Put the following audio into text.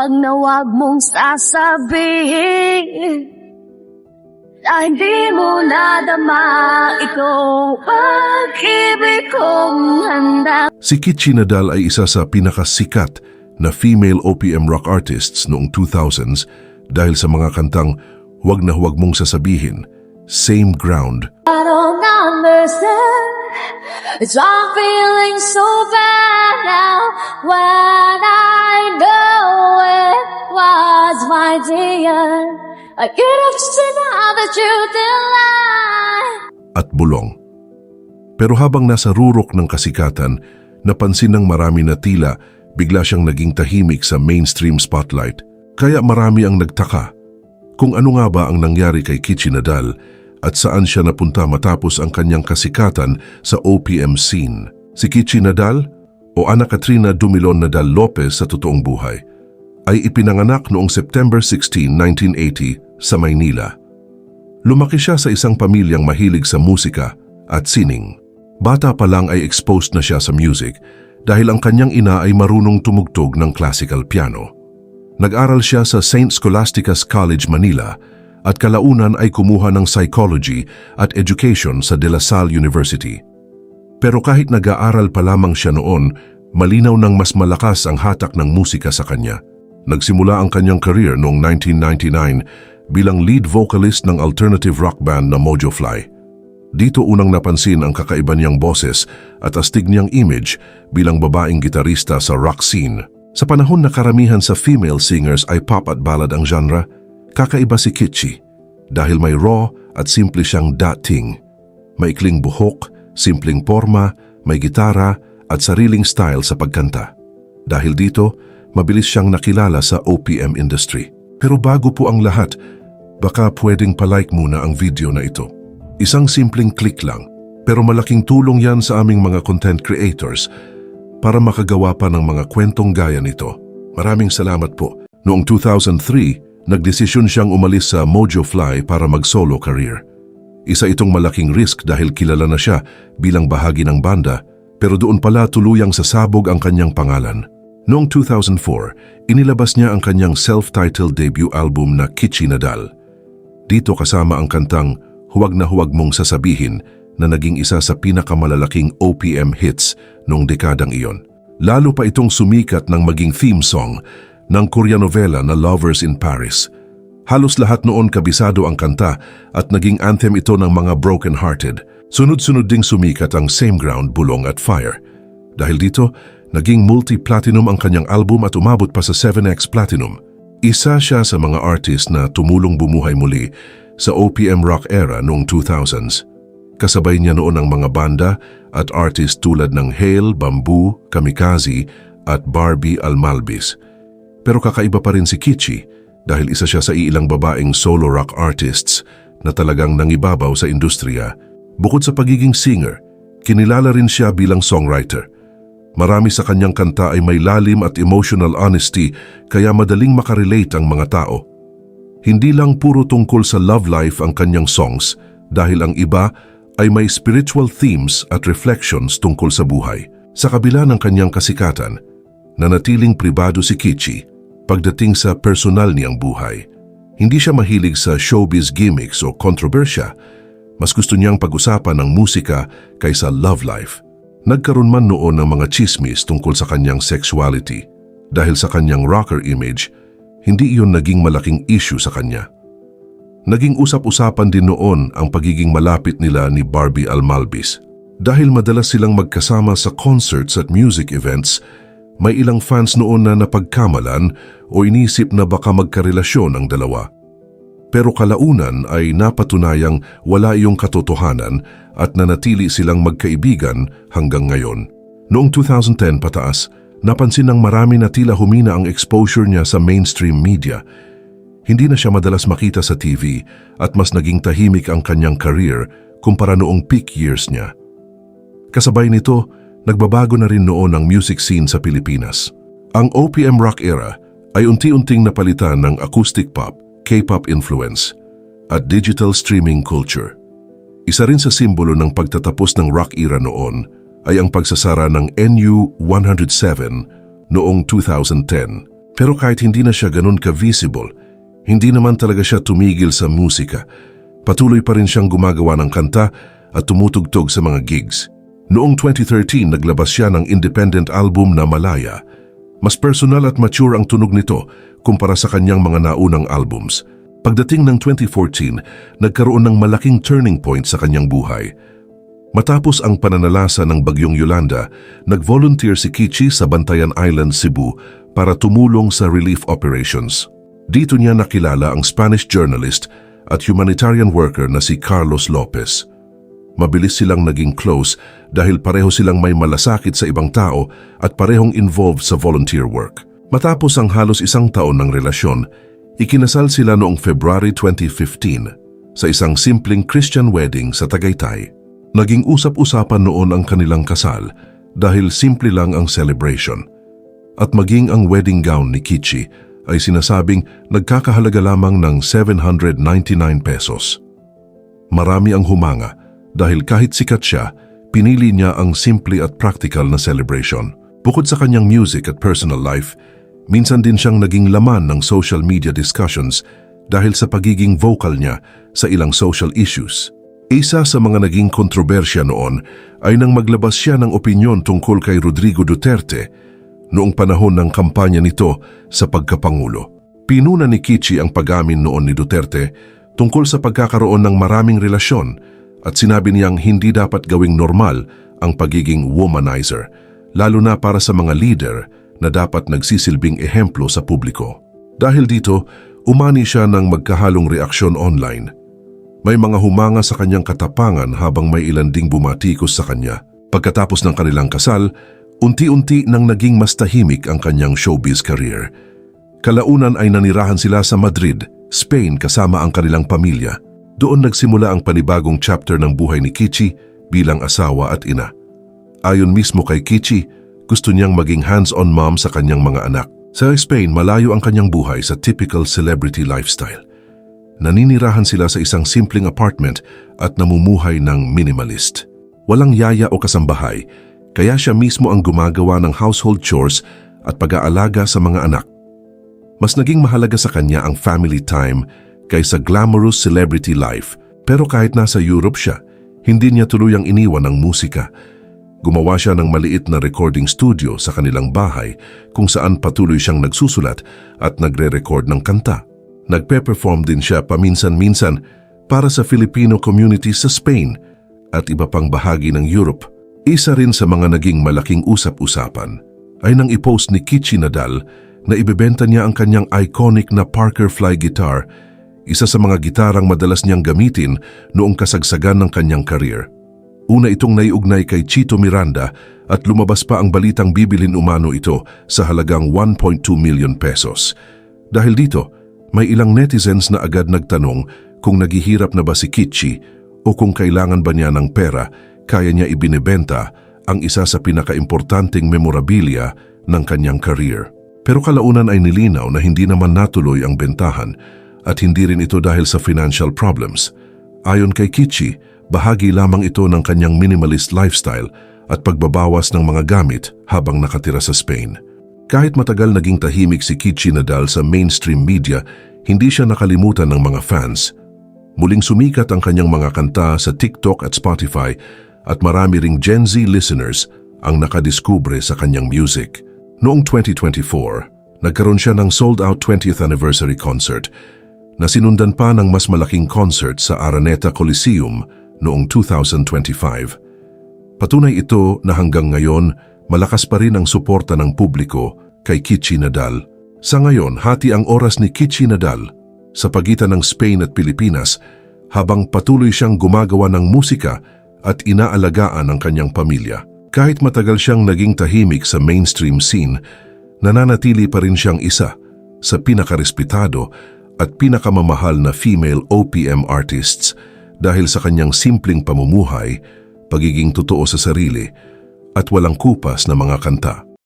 Wag na wag mong sasabihin na hindi mo nadama itong pag-ibig kong handa. Si Kitchi Nadal ay isa sa pinakasikat na female OPM rock artists noong 2000s dahil sa mga kantang Wag na Huwag Mong Sasabihin, Same Ground, I don't understand. It's all feeling so bad now when I know it was my dear. I could have seen how the truth in lie. at Bulong. Pero habang nasa rurok ng kasikatan, napansin ng marami na tila bigla siyang naging tahimik sa mainstream spotlight. Kaya marami ang nagtaka kung ano nga ba ang nangyari kay Kitchi Nadal at saan siya napunta matapos ang kanyang kasikatan sa OPM scene. Si Kitchi Nadal o Ana Katrina Dumilon Nadal Lopez sa totoong buhay ay ipinanganak noong September 16, 1980 sa Maynila. Lumaki siya sa isang pamilyang mahilig sa musika at sining. Bata pa lang ay exposed na siya sa music dahil ang kanyang ina ay marunong tumugtog ng classical piano. Nag-aral siya sa St. Scholastica's College, Manila at kalaunan ay kumuha ng psychology at education sa De La Salle University. Pero kahit nag-aaral pa lamang siya noon, malinaw ng mas malakas ang hatak ng musika sa kanya. Nagsimula ang kanyang career noong 1999 bilang lead vocalist ng alternative rock band na Mojo Fly. Dito unang napansin ang kakaiba niyang boses at astig niyang image bilang babaeng gitarista sa rock scene. Sa panahon na karamihan sa female singers ay pop at ballad ang genre, kakaiba si Kitchi dahil may raw at simple siyang dating. Maikling buhok, simpleng porma, may gitara at sariling style sa pagkanta. Dahil dito, mabilis siyang nakilala sa OPM industry. Pero bago po ang lahat, baka pwedeng palike muna ang video na ito. Isang simpleng click lang, pero malaking tulong yan sa aming mga content creators para makagawa pa ng mga kwentong gaya nito. Maraming salamat po. Noong 2003, nagdesisyon siyang umalis sa Mojo Fly para mag-solo career. Isa itong malaking risk dahil kilala na siya bilang bahagi ng banda, pero doon pala tuluyang sasabog ang kanyang pangalan. Noong 2004, inilabas niya ang kanyang self-titled debut album na Kitchi Nadal. Dito kasama ang kantang Huwag na Huwag Mong Sasabihin na naging isa sa pinakamalalaking OPM hits noong dekadang iyon. Lalo pa itong sumikat ng maging theme song ng Koreanovela na Lovers in Paris. Halos lahat noon kabisado ang kanta at naging anthem ito ng mga broken-hearted. Sunod-sunod ding sumikat ang Same Ground, Bulong at Fire. Dahil dito, naging multi-platinum ang kanyang album at umabot pa sa 7x Platinum. Isa siya sa mga artist na tumulong bumuhay muli sa OPM rock era noong 2000s. Kasabay niya noon ang mga banda at artist tulad ng Hale, Bamboo, Kamikaze at Barbie Almalbis. Pero kakaiba pa rin si Kitchi dahil isa siya sa ilang babaeng solo rock artists na talagang nangibabaw sa industriya. Bukod sa pagiging singer, kinilala rin siya bilang songwriter. Marami sa kanyang kanta ay may lalim at emotional honesty kaya madaling makarelate ang mga tao. Hindi lang puro tungkol sa love life ang kanyang songs dahil ang iba ay may spiritual themes at reflections tungkol sa buhay. Sa kabila ng kanyang kasikatan, nanatiling pribado si Kitchi pagdating sa personal niyang buhay. Hindi siya mahilig sa showbiz gimmicks o kontrobersya. Mas gusto niyang pag-usapan ng musika kaysa love life. Nagkaroon man noon ng mga chismis tungkol sa kanyang sexuality. Dahil sa kanyang rocker image, hindi iyon naging malaking issue sa kanya. Naging usap-usapan din noon ang pagiging malapit nila ni Barbie Almalbis. Dahil madalas silang magkasama sa concerts at music events, may ilang fans noon na napagkamalan o inisip na baka magkarelasyon ang dalawa. Pero kalaunan ay napatunayang wala iyong katotohanan at nanatili silang magkaibigan hanggang ngayon. Noong 2010 pataas, napansin ng marami na tila humina ang exposure niya sa mainstream media. Hindi na siya madalas makita sa TV at mas naging tahimik ang kanyang career kumpara noong peak years niya. Kasabay nito, nagbabago na rin noon ang music scene sa Pilipinas. Ang OPM rock era ay unti-unting napalitan ng acoustic pop, K-pop influence, at digital streaming culture. Isa rin sa simbolo ng pagtatapos ng rock era noon ay ang pagsasara ng NU 107 noong 2010. Pero kahit hindi na siya ganun ka-visible, hindi naman talaga siya tumigil sa musika. Patuloy pa rin siyang gumagawa ng kanta at tumutugtog sa mga gigs. Noong 2013, naglabas siya ng independent album na Malaya. Mas personal at mature ang tunog nito kumpara sa kanyang mga naunang albums. Pagdating ng 2014, nagkaroon ng malaking turning point sa kanyang buhay. Matapos ang pananalasa ng Bagyong Yolanda, nag-volunteer si Kichi sa Bantayan Island, Cebu para tumulong sa relief operations. Dito niya nakilala ang Spanish journalist at humanitarian worker na si Carlos Lopez. Mabilis silang naging close dahil pareho silang may malasakit sa ibang tao at parehong involved sa volunteer work. Matapos ang halos isang taon ng relasyon, ikinasal sila noong February 2015 sa isang simpleng Christian wedding sa Tagaytay. Naging usap-usapan noon ang kanilang kasal dahil simple lang ang celebration. At maging ang wedding gown ni Kichi ay sinasabing nagkakahalaga lamang ng 799 pesos. Marami ang humanga dahil kahit sikat siya, pinili niya ang simple at practical na celebration. Bukod sa kanyang music at personal life, minsan din siyang naging laman ng social media discussions dahil sa pagiging vocal niya sa ilang social issues. Isa sa mga naging kontrobersya noon ay nang maglabas siya ng opinyon tungkol kay Rodrigo Duterte noong panahon ng kampanya nito sa pagkapangulo. Pinuna ni Kichi ang pag-amin noon ni Duterte tungkol sa pagkakaroon ng maraming relasyon at sinabi niyang hindi dapat gawing normal ang pagiging womanizer, lalo na para sa mga leader na dapat nagsisilbing ehemplo sa publiko. Dahil dito, umani siya ng magkahalong reaksyon online. May mga humanga sa kanyang katapangan habang may ilan ding bumatikos sa kanya. Pagkatapos ng kanilang kasal, unti-unti nang naging mas tahimik ang kanyang showbiz career. Kalaunan ay nanirahan sila sa Madrid, Spain kasama ang kanilang pamilya. Doon nagsimula ang panibagong chapter ng buhay ni Kichi bilang asawa at ina. Ayon mismo kay Kichi, gusto niyang maging hands-on mom sa kanyang mga anak. Sa Spain, malayo ang kanyang buhay sa typical celebrity lifestyle. Naninirahan sila sa isang simpleng apartment at namumuhay ng minimalist. Walang yaya o kasambahay, kaya siya mismo ang gumagawa ng household chores at pag-aalaga sa mga anak. Mas naging mahalaga sa kanya ang family time kaysa glamorous celebrity life. Pero kahit nasa Europe siya, hindi niya tuluyang iniwan ang musika. Gumawa siya ng maliit na recording studio sa kanilang bahay kung saan patuloy siyang nagsusulat at nagre-record ng kanta. Nagpe-perform din siya paminsan-minsan para sa Filipino community sa Spain at iba pang bahagi ng Europe. Isa rin sa mga naging malaking usap-usapan ay nang i-post ni Kichi Nadal na ibebenta niya ang kanyang iconic na Parker Fly guitar, isa sa mga gitarang madalas niyang gamitin noong kasagsagan ng kanyang career. Una itong naiugnay kay Chito Miranda at lumabas pa ang balitang bibilhin umano ito sa halagang 1.2 million pesos. Dahil dito, may ilang netizens na agad nagtanong kung naghihirap na ba si Kichi o kung kailangan ba niya ng pera kaya niya ibinebenta ang isa sa pinakaimportanteng memorabilia ng kanyang career. Pero kalaunan ay nilinaw na hindi naman natuloy ang bentahan at hindi rin ito dahil sa financial problems. Ayon kay Kichi, bahagi lamang ito ng kanyang minimalist lifestyle at pagbabawas ng mga gamit habang nakatira sa Spain. Kahit matagal naging tahimik si Kichi Nadal sa mainstream media, hindi siya nakalimutan ng mga fans. Muling sumikat ang kanyang mga kanta sa TikTok at Spotify at marami ring Gen Z listeners ang nakadiskubre sa kanyang music. Noong 2024, nagkaroon siya ng sold-out 20th anniversary concert na sinundan pa ng mas malaking concert sa Araneta Coliseum noong 2025. Patunay ito na hanggang ngayon, malakas pa rin ang suporta ng publiko kay Kichi Nadal. Sa ngayon, hati ang oras ni Kichi Nadal sa pagitan ng Spain at Pilipinas habang patuloy siyang gumagawa ng musika at inaalagaan ang kanyang pamilya. Kahit matagal siyang naging tahimik sa mainstream scene, nananatili pa rin siyang isa sa pinakarespetado at pinakamamahal na female OPM artists dahil sa kanyang simpleng pamumuhay, pagiging totoo sa sarili at walang kupas na mga kanta.